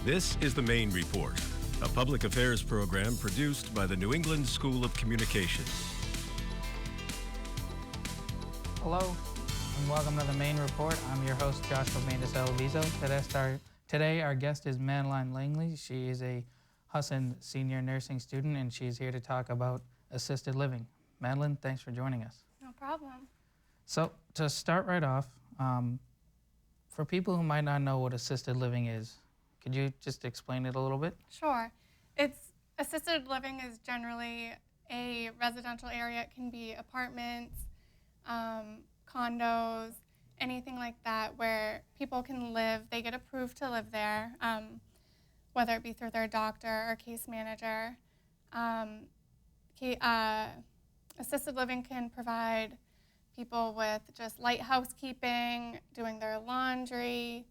This is the Maine Report, a public affairs program produced by the New England School of Communications. Hello, and welcome to the Maine Report. I'm your host, Josh Mades-Alabiso. Today, our guest is Madeline Langley. She is a Husson senior nursing student, and she's here to talk about assisted living. Madeline, thanks for joining us. No problem. So, to start right off, for people who might not know what assisted living is, could you just explain it a little bit? Sure. Assisted living is generally a residential area. It can be apartments, condos, anything like that where people can live. They get approved to live there, whether it be through their doctor or case manager. Assisted living can provide people with just light housekeeping, doing their laundry,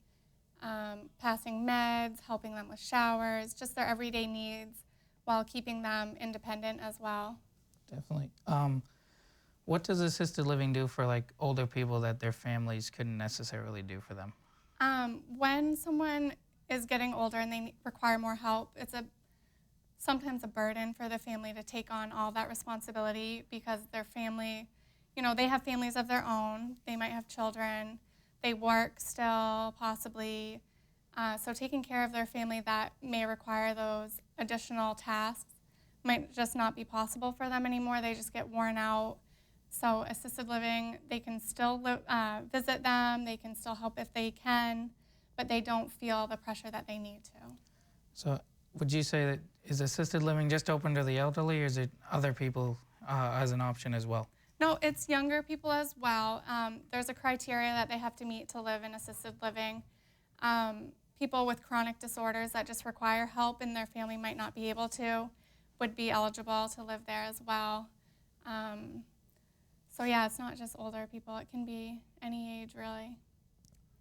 passing meds, helping them with showers, just their everyday needs while keeping them independent as well. Definitely. What does assisted living do for like older people that their families couldn't necessarily do for them? When someone is getting older and they require more help, it's sometimes a burden for the family to take on all that responsibility because their family, they have families of their own. They might have children. They work still, possibly. So taking care of their family that may require those additional tasks might just not be possible for them anymore. They just get worn out. So assisted living, they can still visit them. They can still help if they can, but they don't feel the pressure that they need to. So would you say that is assisted living just open to the elderly, or is it other people as an option as well? No, it's younger people as well. There's a criteria that they have to meet to live in assisted living. People with chronic disorders that just require help and their family might not be able to would be eligible to live there as well. So yeah, it's not just older people. It can be any age, really.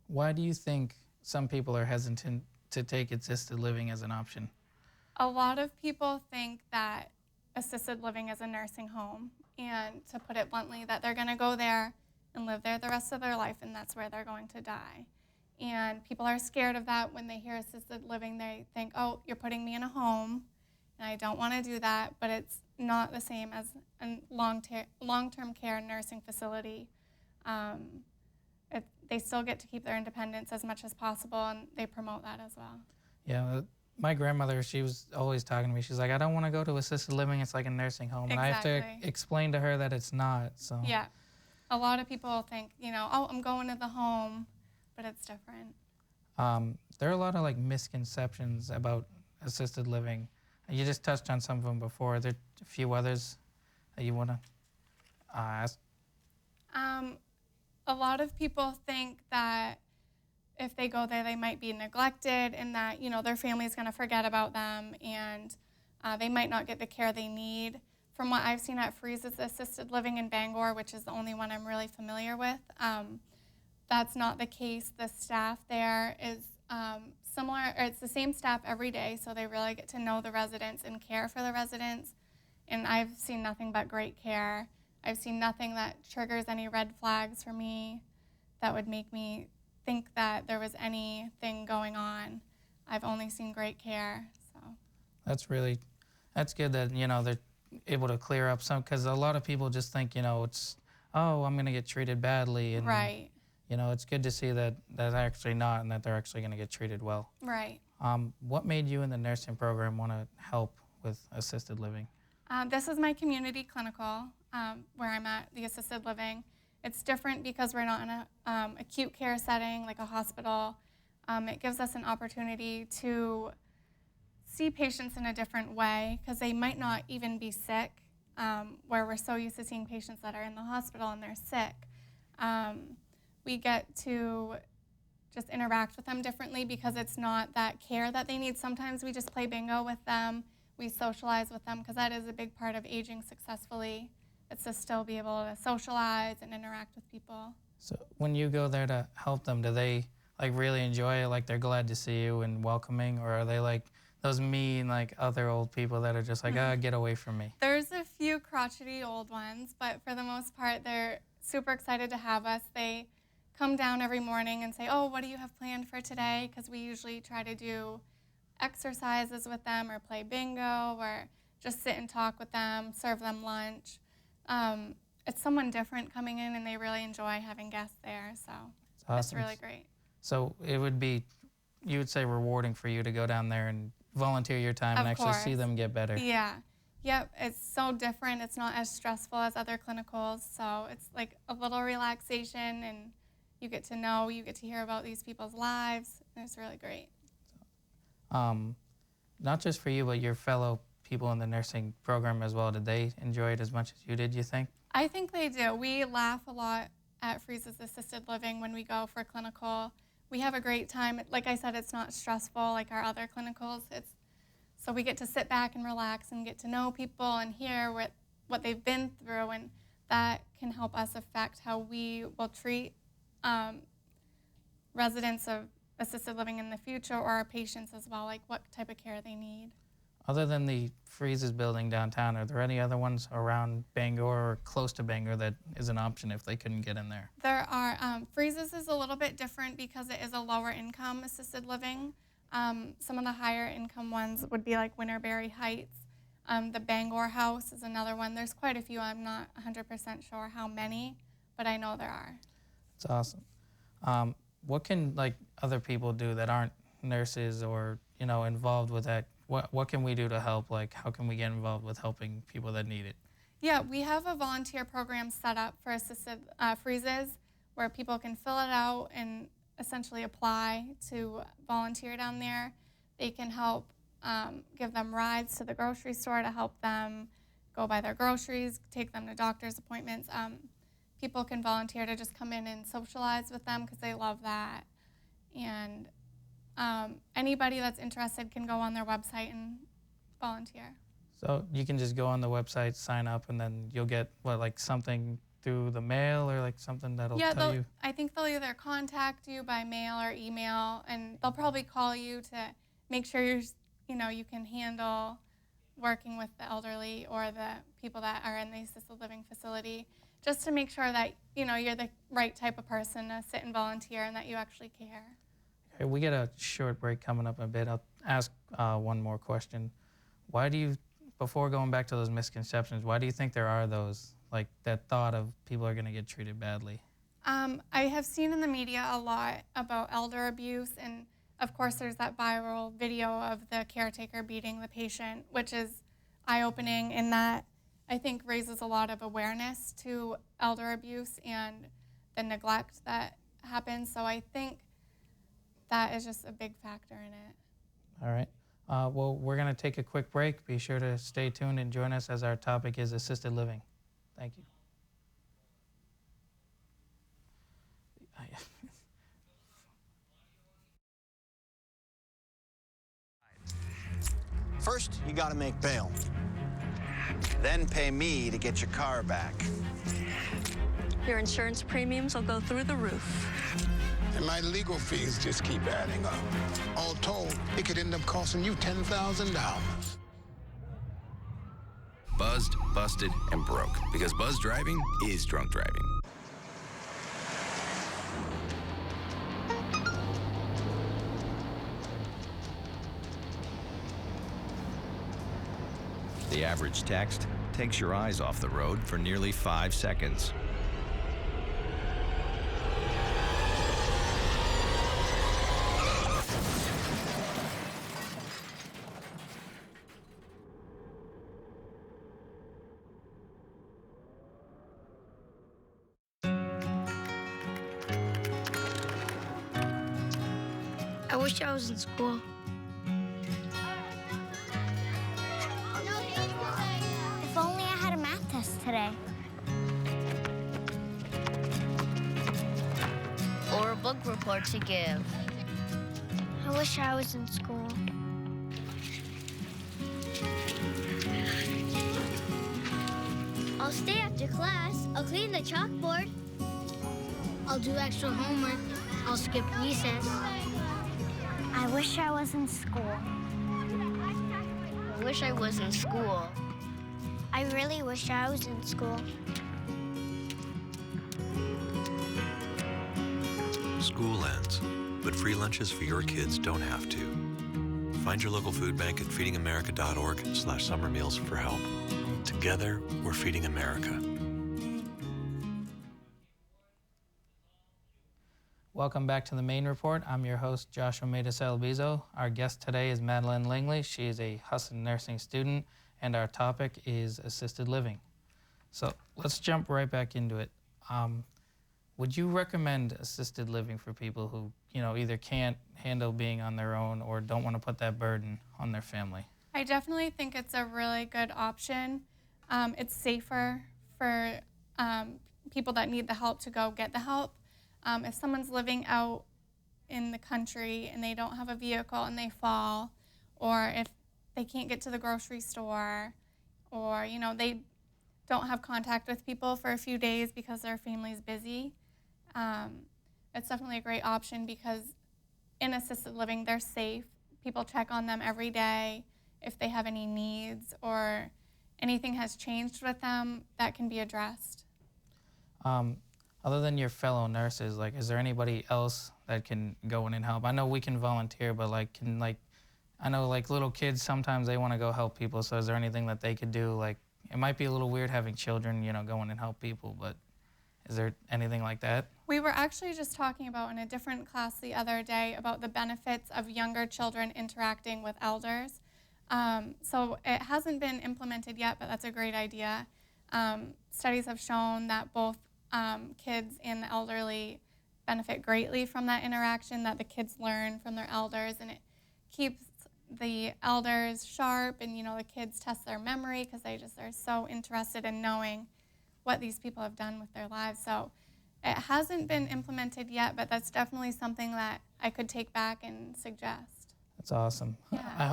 Why do you think some people are hesitant to take assisted living as an option? A lot of people think that assisted living is a nursing home, and to put it bluntly, that they're going to go there and live there the rest of their life, and that's where they're going to die. And people are scared of that. When they hear assisted living, they think, oh, you're putting me in a home, and I don't want to do that, but it's not the same as a long-term care nursing facility. They still get to keep their independence as much as possible, and they promote that as well. Yeah, my grandmother, she was always talking to me. She's like, I don't want to go to assisted living. It's like a nursing home. Exactly. And I have to explain to her that it's not. So yeah, a lot of people think, oh, I'm going to the home, but it's different. There are a lot of like misconceptions about assisted living. You just touched on some of them before. Are there a few others that you want to ask? A lot of people think that if they go there, they might be neglected and that, their family is going to forget about them and they might not get the care they need. From what I've seen at Freeze's Assisted Living in Bangor, which is the only one I'm really familiar with, that's not the case. The staff there is similar, or it's the same staff every day, so they really get to know the residents and care for the residents. And I've seen nothing but great care. I've seen nothing that triggers any red flags for me that would make me think that there was anything going on. I've only seen great care. So that's good that they're able to clear up some, because a lot of people just think it's, oh, I'm going to get treated badly, and right. It's good to see that that's actually not, and that they're actually going to get treated well. Right. What made you in the nursing program want to help with assisted living? This is my community clinical where I'm at, the assisted living. It's different because we're not in a acute care setting like a hospital. It gives us an opportunity to see patients in a different way because they might not even be sick, where we're so used to seeing patients that are in the hospital and they're sick. We get to just interact with them differently because it's not that care that they need. Sometimes we just play bingo with them. We socialize with them because that is a big part of aging successfully. It's to still be able to socialize and interact with people. So when you go there to help them, do they like really enjoy it? Like they're glad to see you and welcoming, or are they like those mean like other old people that are just like, get away from me? There's a few crotchety old ones, but for the most part, they're super excited to have us. They come down every morning and say, oh, what do you have planned for today? Because we usually try to do exercises with them or play bingo or just sit and talk with them, serve them lunch. It's someone different coming in, and they really enjoy having guests there, so it's really great. So it would be, you would say, rewarding for you to go down there and volunteer your time and actually see them get better. Yeah. Yep, it's so different. It's not as stressful as other clinicals, so it's like a little relaxation, and you get to know, you get to hear about these people's lives, and it's really great. Not just for you, but your fellow people in the nursing program as well. Did they enjoy it as much as you did, you think? I think they do. We laugh a lot at Freeze's Assisted Living when we go for clinical. We have a great time. Like I said, it's not stressful like our other clinicals. So we get to sit back and relax and get to know people and hear what they've been through, and that can help us affect how we will treat residents of assisted living in the future, or our patients as well, like what type of care they need. Other than the Freeze's building downtown, are there any other ones around Bangor or close to Bangor that is an option if they couldn't get in there? There are. Freeze's is a little bit different because it is a lower income assisted living. Some of the higher income ones would be like Winterberry Heights. The Bangor House is another one. There's quite a few. I'm not 100% sure how many, but I know there are. That's awesome. What can other people do that aren't nurses or involved with that? What can we do to help? How can we get involved with helping people that need it? Yeah, we have a volunteer program set up for assisted Freeze's where people can fill it out and essentially apply to volunteer down there. They can help give them rides to the grocery store to help them go buy their groceries, take them to doctor's appointments. People can volunteer to just come in and socialize with them because they love that. And anybody that's interested can go on their website and volunteer. So you can just go on the website, sign up, and then you'll get something through the mail or something that'll tell you? I think they'll either contact you by mail or email, and they'll probably call you to make sure you can handle working with the elderly or the people that are in the assisted living facility, just to make sure that you're the right type of person to sit and volunteer and that you actually care. Okay, we get a short break coming up in a bit. I'll ask one more question. Before going back to those misconceptions, why do you think there are those, that thought of people are going to get treated badly? I have seen in the media a lot about elder abuse, and of course there's that viral video of the caretaker beating the patient, which is eye-opening, and that I think raises a lot of awareness to elder abuse and the neglect that happens. So I think that is just a big factor in it. All right. Well, we're going to take a quick break. Be sure to stay tuned and join us as our topic is assisted living. Thank you. First, you gotta make bail. Then pay me to get your car back. Your insurance premiums will go through the roof. And my legal fees just keep adding up. All told, it could end up costing you $10,000. Buzzed, busted, and broke. Because buzz driving is drunk driving. The average text takes your eyes off the road for nearly 5 seconds. I wish I was in school. If only I had a math test today. Or a book report to give. I wish I was in school. I'll stay after class. I'll clean the chalkboard. I'll do extra homework. I'll skip recess. I wish I was in school. I wish I was in school. I really wish I was in school. School ends, but free lunches for your kids don't have to. Find your local food bank at feedingamerica.org/summer meals for help. Together, we're feeding America. Welcome back to the Maine Report. I'm your host, Josh Mades-Alabiso. Our guest today is Madeline Langley. She is a Husson nursing student, and our topic is assisted living. So let's jump right back into it. Would you recommend assisted living for people who, either can't handle being on their own or don't want to put that burden on their family? I definitely think it's a really good option. It's safer for people that need the help to go get the help. If someone's living out in the country and they don't have a vehicle and they fall, or if they can't get to the grocery store, or they don't have contact with people for a few days because their family's busy, it's definitely a great option because in assisted living they're safe. People check on them every day. If they have any needs or anything has changed with them, that can be addressed. Other than your fellow nurses, is there anybody else that can go in and help? I know we can volunteer, but I know little kids, sometimes they want to go help people, so is there anything that they could do? It might be a little weird having children, go in and help people, but is there anything like that? We were actually just talking about in a different class the other day about the benefits of younger children interacting with elders. So it hasn't been implemented yet, but that's a great idea. Studies have shown that both kids and the elderly benefit greatly from that interaction, that the kids learn from their elders, and it keeps the elders sharp, and the kids test their memory because they just are so interested in knowing what these people have done with their lives. So it hasn't been implemented yet, but that's definitely something that I could take back and suggest. That's awesome. Yeah. I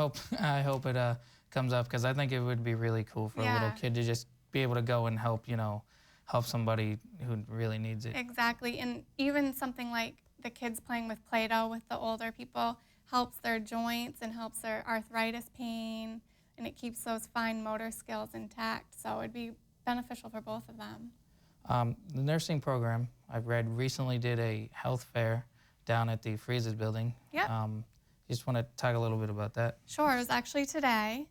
hope it comes up, because I think it would be really cool for a little kid to just be able to go and help somebody who really needs it. Exactly, and even something like the kids playing with Play-Doh with the older people helps their joints and helps their arthritis pain, and it keeps those fine motor skills intact, so it'd be beneficial for both of them. The nursing program, I've read, recently did a health fair down at the Freezes building. Yep. You just want to talk a little bit about that? Sure, it was actually today.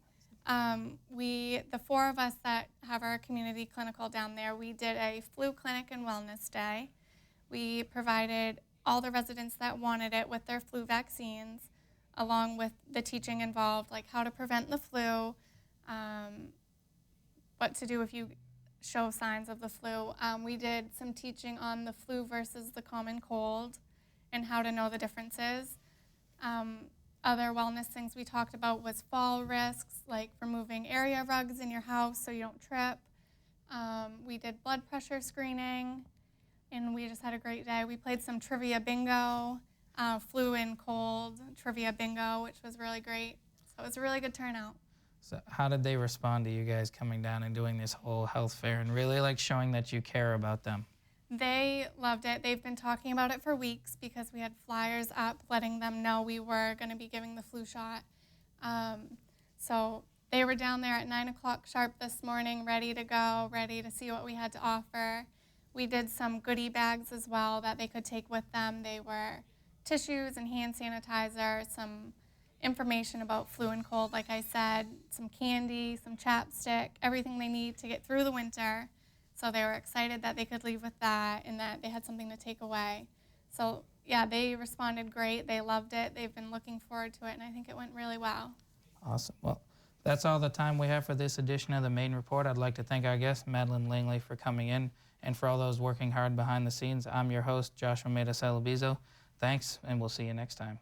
The four of us that have our community clinical down there, we did a flu clinic and wellness day. We provided all the residents that wanted it with their flu vaccines, along with the teaching involved, like how to prevent the flu, what to do if you show signs of the flu. We did some teaching on the flu versus the common cold and how to know the differences. Other wellness things we talked about was fall risks, like removing area rugs in your house so you don't trip. We did blood pressure screening, and we just had a great day. We played some trivia bingo, flu and cold trivia bingo, which was really great. So it was a really good turnout. So how did they respond to you guys coming down and doing this whole health fair and really showing that you care about them? They loved it. They've been talking about it for weeks because we had flyers up letting them know we were going to be giving the flu shot. So they were down there at 9 o'clock sharp this morning, ready to go, ready to see what we had to offer. We did some goodie bags as well that they could take with them. They were tissues and hand sanitizer, some information about flu and cold, like I said, some candy, some chapstick, everything they need to get through the winter. So they were excited that they could leave with that and that they had something to take away. So yeah, they responded great. They loved it. They've been looking forward to it, and I think it went really well. Awesome. Well, that's all the time we have for this edition of the Maine Report. I'd like to thank our guest, Madeline Langley, for coming in, and for all those working hard behind the scenes. I'm your host, Josh Mades-Alabiso. Thanks, and we'll see you next time.